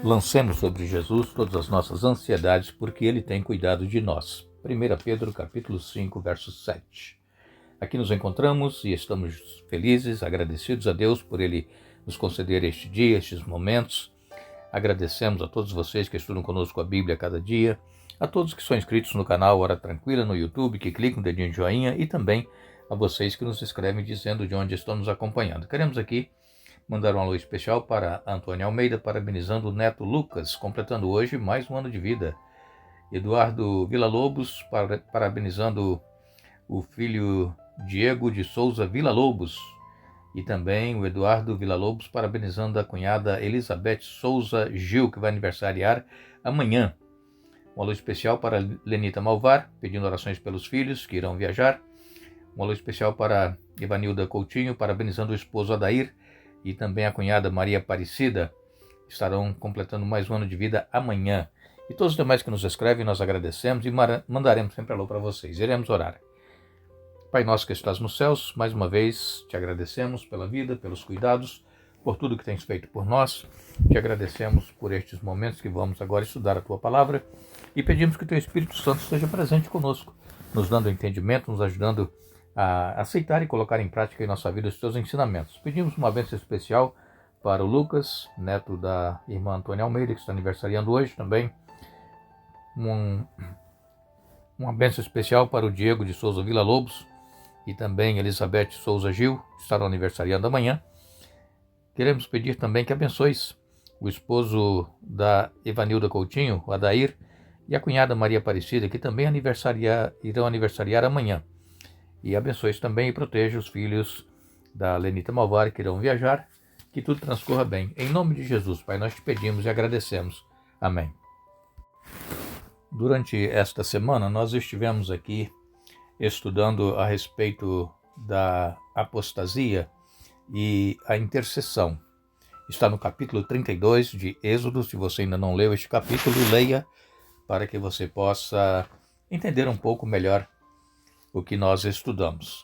Lancemos sobre Jesus todas as nossas ansiedades, porque Ele tem cuidado de nós. 1 Pedro capítulo 5, verso 7. Aqui nos encontramos e estamos felizes, agradecidos a Deus por Ele nos conceder este dia, estes momentos. Agradecemos a todos vocês que estudam conosco a Bíblia a cada dia, a todos que são inscritos no canal Hora Tranquila no YouTube, que clicam no dedinho de joinha, e também a vocês que nos escrevem dizendo de onde estão nos acompanhando. Queremos aqui mandar um alô especial para Antônio Almeida, parabenizando o neto Lucas, completando hoje mais um ano de vida. Eduardo Villa-Lobos, parabenizando o filho Diego de Souza Villa-Lobos. E também o Eduardo Villa-Lobos, parabenizando a cunhada Elizabeth Souza Gil, que vai aniversariar amanhã. Um alô especial para Lenita Malvar, pedindo orações pelos filhos que irão viajar. Um alô especial para Ivanilda Coutinho, parabenizando o esposo Adair, e também a cunhada Maria Aparecida, estarão completando mais um ano de vida amanhã. E todos os demais que nos escrevem, nós agradecemos e mandaremos sempre alô para vocês. Iremos orar. Pai nosso que estás nos céus, mais uma vez te agradecemos pela vida, pelos cuidados, por tudo que tens feito por nós. Te agradecemos por estes momentos que vamos agora estudar a tua palavra e pedimos que o teu Espírito Santo esteja presente conosco, nos dando entendimento, nos ajudando a aceitar e colocar em prática em nossa vida os teus ensinamentos. Pedimos uma bênção especial para o Lucas, neto da irmã Antônia Almeida, que está aniversariando hoje também. Uma bênção especial para o Diego de Souza Villa-Lobos e também Elizabeth Souza Gil, que estarão aniversariando amanhã. Queremos pedir também que abençoes o esposo da Evanilda Coutinho, o Adair, e a cunhada Maria Aparecida, que também irão aniversariar amanhã. E abençoe também e proteja os filhos da Lenita Malvar que irão viajar, que tudo transcorra bem. Em nome de Jesus, Pai, nós te pedimos e agradecemos. Amém. Durante esta semana, nós estivemos aqui estudando a respeito da apostasia e a intercessão. Está no capítulo 32 de Êxodo. Se você ainda não leu este capítulo, leia para que você possa entender um pouco melhor o que nós estudamos.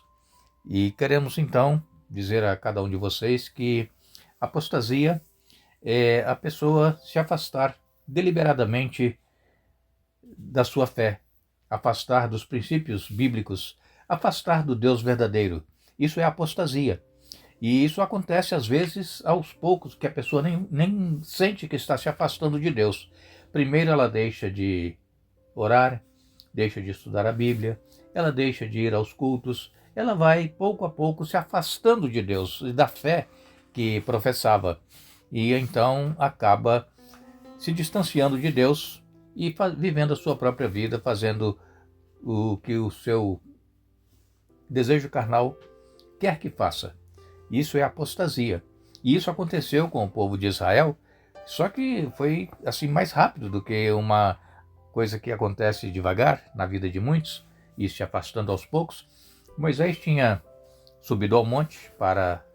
E queremos então dizer a cada um de vocês que apostasia é a pessoa se afastar deliberadamente da sua fé, afastar dos princípios bíblicos, afastar do Deus verdadeiro. Isso é apostasia. E isso acontece às vezes aos poucos, que a pessoa nem sente que está se afastando de Deus. Primeiro ela deixa de orar, deixa de estudar a Bíblia, ela deixa de ir aos cultos, ela vai pouco a pouco se afastando de Deus e da fé que professava. E então acaba se distanciando de Deus e vivendo a sua própria vida, fazendo o que o seu desejo carnal quer que faça. Isso é apostasia. E isso aconteceu com o povo de Israel, só que foi assim mais rápido do que uma coisa que acontece devagar na vida de muitos, e se afastando aos poucos. Moisés tinha subido ao monte para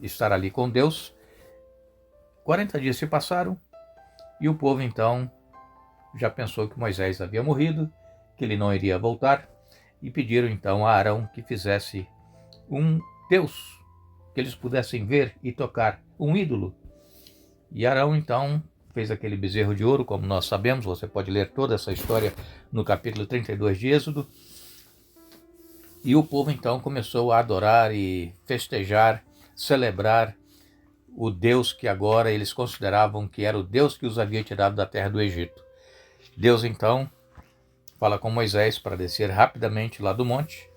estar ali com Deus. 40 dias se passaram e o povo então já pensou que Moisés havia morrido, que ele não iria voltar, e pediram então a Arão que fizesse um Deus que eles pudessem ver e tocar, um ídolo. E Arão então fez aquele bezerro de ouro, como nós sabemos. Você pode ler toda essa história no capítulo 32 de Êxodo. E o povo então começou a adorar e festejar, celebrar o Deus que agora eles consideravam que era o Deus que os havia tirado da terra do Egito. Deus então fala com Moisés para descer rapidamente lá do monte,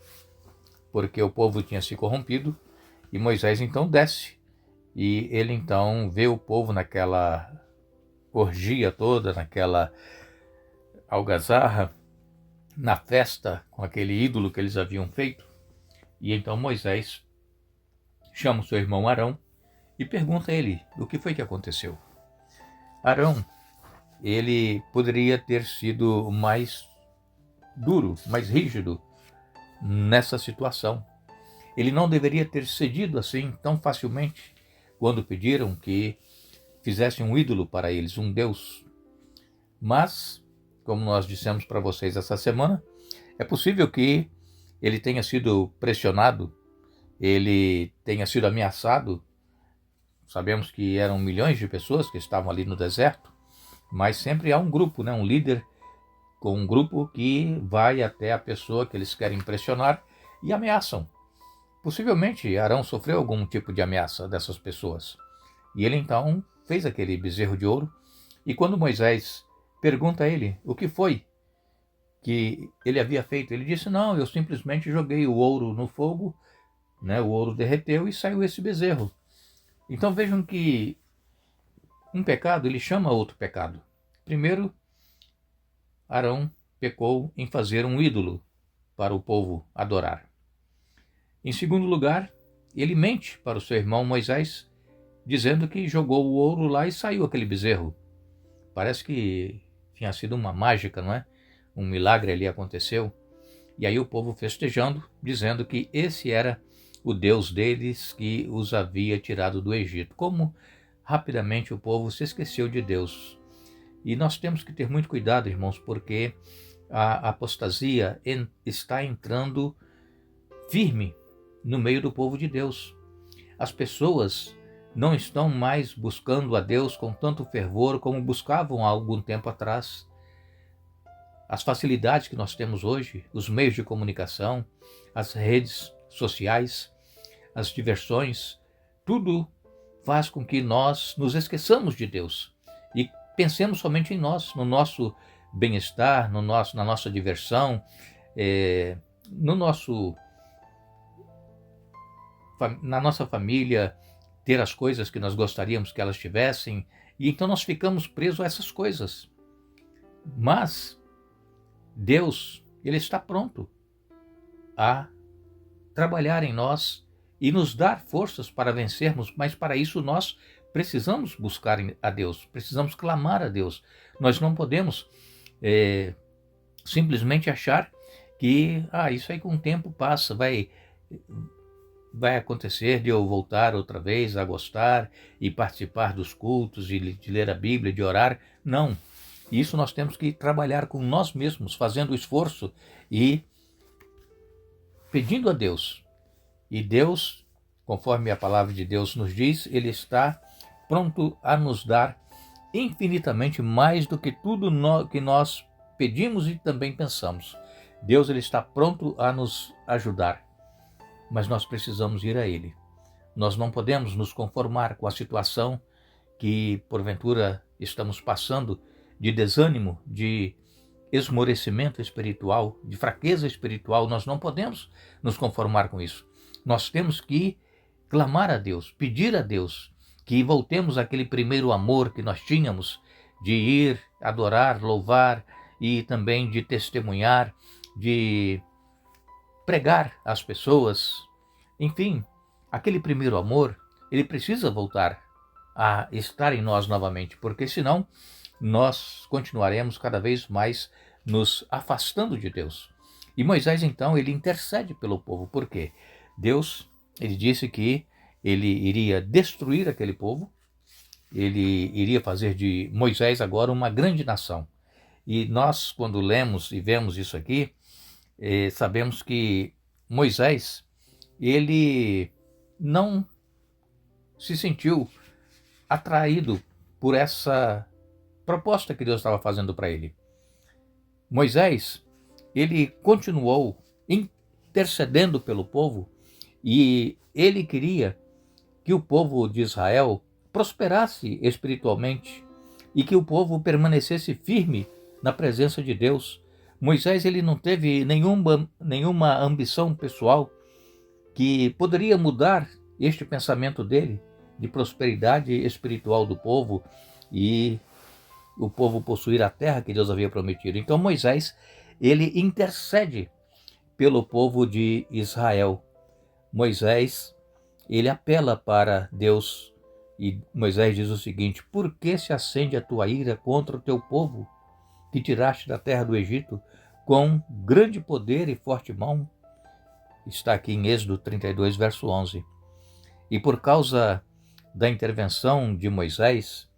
porque o povo tinha se corrompido, e Moisés então desce, e ele então vê o povo naquela orgia toda, naquela algazarra, na festa com aquele ídolo que eles haviam feito. E então Moisés chama o seu irmão Arão e pergunta a ele o que foi que aconteceu. Arão, ele poderia ter sido mais duro, mais rígido nessa situação. Ele não deveria ter cedido assim tão facilmente quando pediram que fizessem um ídolo para eles, um Deus. Mas, como nós dissemos para vocês essa semana, é possível que ele tenha sido pressionado, ele tenha sido ameaçado sabemos que eram milhões de pessoas que estavam ali no deserto, mas sempre há um grupo, né? Um líder com um grupo que vai até a pessoa que eles querem impressionar e ameaçam. Possivelmente Arão sofreu algum tipo de ameaça dessas pessoas. E ele então fez aquele bezerro de ouro. E quando Moisés pergunta a ele o que foi que ele havia feito, ele disse: não, eu simplesmente joguei o ouro no fogo, né? O ouro derreteu e saiu esse bezerro. Então vejam que um pecado ele chama outro pecado. Primeiro, Arão pecou em fazer um ídolo para o povo adorar. Em segundo lugar, ele mente para o seu irmão Moisés, dizendo que jogou o ouro lá e saiu aquele bezerro. Parece que tinha sido uma mágica, não é? Um milagre ali aconteceu. E aí o povo festejando, dizendo que esse era o Deus deles que os havia tirado do Egito. Como rapidamente o povo se esqueceu de Deus. E nós temos que ter muito cuidado, irmãos, porque a apostasia está entrando firme no meio do povo de Deus. As pessoas não estão mais buscando a Deus com tanto fervor como buscavam há algum tempo atrás. As facilidades que nós temos hoje, os meios de comunicação, as redes sociais, as diversões, tudo faz com que nós nos esqueçamos de Deus e pensemos somente em nós, no nosso bem-estar, na nossa diversão, na nossa família, ter as coisas que nós gostaríamos que elas tivessem, e então nós ficamos presos a essas coisas. Mas Deus, Ele está pronto a trabalhar em nós e nos dar forças para vencermos, mas para isso nós precisamos buscar a Deus, precisamos clamar a Deus. Nós não podemos simplesmente achar que isso aí com o tempo passa, vai acontecer de eu voltar outra vez a gostar e participar dos cultos, de ler a Bíblia, de orar. Não. Isso nós temos que trabalhar com nós mesmos, fazendo o esforço e pedindo a Deus. E Deus, conforme a palavra de Deus nos diz, Ele está pronto a nos dar infinitamente mais do que tudo que nós pedimos e também pensamos. Deus, Ele está pronto a nos ajudar, mas nós precisamos ir a Ele. Nós não podemos nos conformar com a situação que, porventura, estamos passando, de desânimo, de esmorecimento espiritual, de fraqueza espiritual. Nós não podemos nos conformar com isso. Nós temos que clamar a Deus, pedir a Deus que voltemos àquele primeiro amor que nós tínhamos de ir, adorar, louvar e também de testemunhar, de pregar às pessoas. Enfim, aquele primeiro amor, ele precisa voltar a estar em nós novamente, porque senão nós continuaremos cada vez mais nos afastando de Deus. E Moisés, então, ele intercede pelo povo. Por quê? Deus, ele disse que ele iria destruir aquele povo, ele iria fazer de Moisés agora uma grande nação. E nós, quando lemos e vemos isso aqui, sabemos que Moisés, ele não se sentiu atraído por essa proposta que Deus estava fazendo para ele. Moisés, ele continuou intercedendo pelo povo e ele queria que o povo de Israel prosperasse espiritualmente e que o povo permanecesse firme na presença de Deus. Moisés, ele não teve nenhuma ambição pessoal que poderia mudar este pensamento dele de prosperidade espiritual do povo e o povo possuir a terra que Deus havia prometido. Então Moisés, ele intercede pelo povo de Israel. Moisés, ele apela para Deus e Moisés diz o seguinte: por que se acende a tua ira contra o teu povo que tiraste da terra do Egito com grande poder e forte mão? Está aqui em Êxodo 32, verso 11. E por causa da intervenção de Moisés,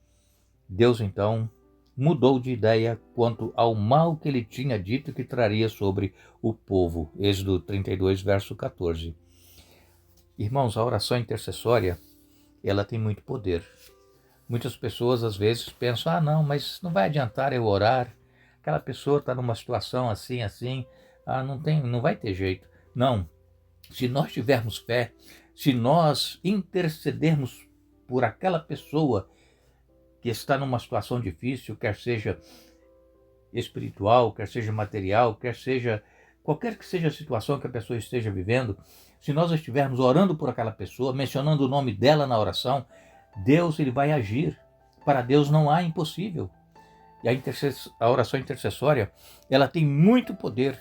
Deus então mudou de ideia quanto ao mal que ele tinha dito que traria sobre o povo. Êxodo 32, verso 14. Irmãos, a oração intercessória, ela tem muito poder. Muitas pessoas às vezes pensam, não, mas não vai adiantar eu orar, aquela pessoa está numa situação assim, não vai ter jeito. Não, se nós tivermos fé, se nós intercedermos por aquela pessoa que está numa situação difícil, quer seja espiritual, quer seja material, qualquer que seja a situação que a pessoa esteja vivendo, se nós estivermos orando por aquela pessoa, mencionando o nome dela na oração, Deus ele vai agir. Para Deus não há impossível. E a oração intercessória, ela tem muito poder.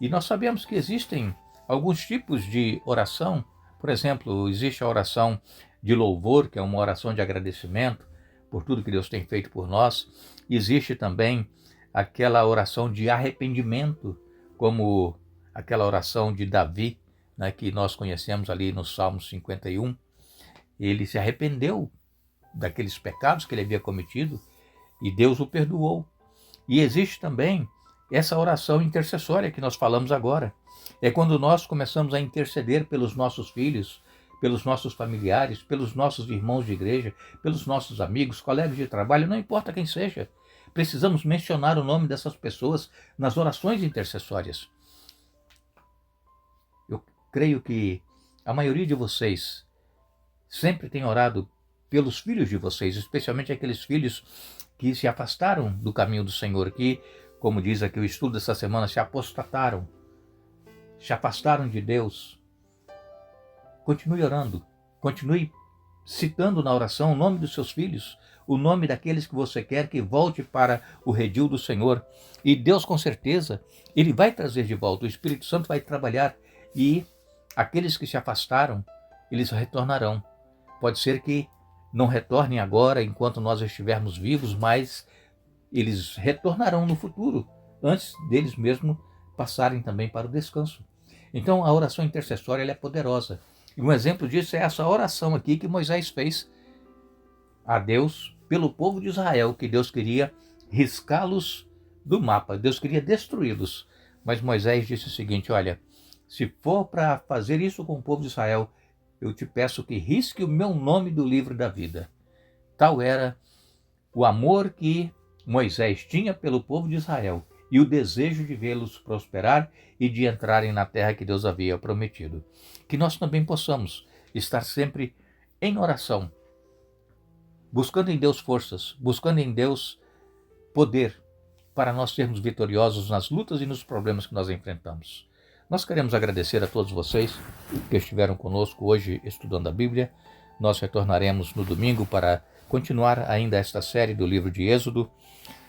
E nós sabemos que existem alguns tipos de oração. Por exemplo, existe a oração de louvor, que é uma oração de agradecimento por tudo que Deus tem feito por nós. Existe também aquela oração de arrependimento, como aquela oração de Davi, né, que nós conhecemos ali no Salmo 51. Ele se arrependeu daqueles pecados que ele havia cometido e Deus o perdoou. E existe também essa oração intercessória que nós falamos agora. É quando nós começamos a interceder pelos nossos filhos, pelos nossos familiares, pelos nossos irmãos de igreja, pelos nossos amigos, colegas de trabalho, não importa quem seja. Precisamos mencionar o nome dessas pessoas nas orações intercessórias. Eu creio que a maioria de vocês sempre tem orado pelos filhos de vocês, especialmente aqueles filhos que se afastaram do caminho do Senhor, que, como diz aqui o estudo dessa semana, se apostataram, se afastaram de Deus. Continue orando, continue citando na oração o nome dos seus filhos, o nome daqueles que você quer que volte para o redil do Senhor. E Deus, com certeza, Ele vai trazer de volta, o Espírito Santo vai trabalhar e aqueles que se afastaram, eles retornarão. Pode ser que não retornem agora enquanto nós estivermos vivos, mas eles retornarão no futuro, antes deles mesmo passarem também para o descanso. Então a oração intercessória ela é poderosa. E um exemplo disso é essa oração aqui que Moisés fez a Deus pelo povo de Israel, que Deus queria riscá-los do mapa, Deus queria destruí-los. Mas Moisés disse o seguinte, olha, se for para fazer isso com o povo de Israel, eu te peço que risque o meu nome do livro da vida. Tal era o amor que Moisés tinha pelo povo de Israel e o desejo de vê-los prosperar e de entrarem na terra que Deus havia prometido. Que nós também possamos estar sempre em oração, buscando em Deus forças, buscando em Deus poder para nós sermos vitoriosos nas lutas e nos problemas que nós enfrentamos. Nós queremos agradecer a todos vocês que estiveram conosco hoje estudando a Bíblia. Nós retornaremos no domingo para continuar ainda esta série do livro de Êxodo.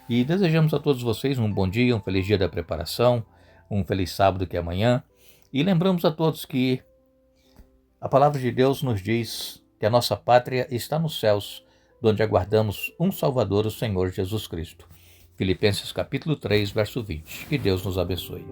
E desejamos a todos vocês um bom dia, um feliz dia da preparação, um feliz sábado que é amanhã. E lembramos a todos que a palavra de Deus nos diz que a nossa pátria está nos céus, onde aguardamos um Salvador, o Senhor Jesus Cristo. Filipenses capítulo 3, verso 20. Que Deus nos abençoe.